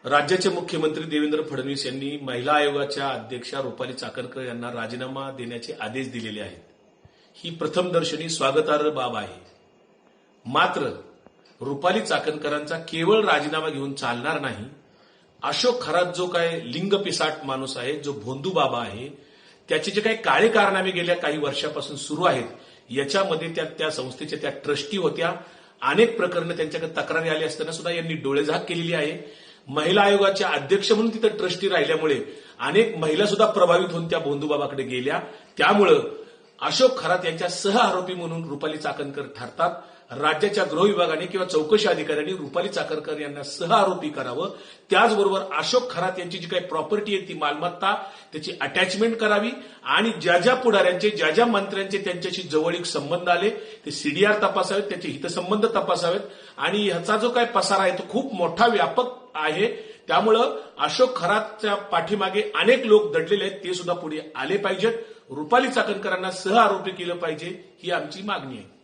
राज्याचे मुख्यमंत्री देवेंद्र फडणवीस यांनी महिला आयोगाच्या अध्यक्षा रुपाली चाकणकर यांना राजीनामा देण्याचे आदेश दिलेले आहेत. ही प्रथमदर्शनी स्वागतार्ह बाब आहे. मात्र रुपाली चाकणकरांचा केवळ राजीनामा घेऊन चालणार नाही. अशोक खरात जो काय लिंग पिसाट माणूस आहे, जो भोंदू बाबा आहे, त्याचे जे काही काळे कारनामे गेल्या काही वर्षापासून सुरू आहेत, याच्यामध्ये त्या संस्थेच्या त्या ट्रस्टी होत्या. अनेक प्रकरणं त्यांच्याकडे तक्रारी आली असताना सुद्धा यांनी डोळेझाक केलेली आहे. महिला आयोगाच्या अध्यक्ष म्हणून तिथे ट्रस्टी राहिल्यामुळे अनेक महिला सुद्धा प्रभावित होऊन त्या भोंदूबाबाकडे गेल्या. त्यामुळं अशोक खरात यांच्या सह आरोपी म्हणून रुपाली चाकणकर ठरतात. राज्याच्या गृह विभागाने किंवा चौकशी अधिकाऱ्यांनी रुपाली चाकणकर यांना सह आरोपी करावं. त्याचबरोबर अशोक खरात यांची जी काही प्रॉपर्टी आहे ती मालमत्ता त्याची अटॅचमेंट करावी आणि ज्या ज्या पुढाऱ्यांचे ज्या ज्या मंत्र्यांचे त्यांच्याशी जवळीक संबंध आले ते सीडीआर तपासावेत, त्याचे हितसंबंध तपासावेत. आणि ह्याचा जो काही पसारा आहे तो खूप मोठा व्यापक आहे. त्यामुळं अशोक खरातच्या पाठीमागे अनेक लोक दडलेले आहेत, ते सुद्धा पुढे आले पाहिजेत. रुपाली चाकणकरांना सह आरोपी केलं पाहिजे, ही आमची मागणी आहे.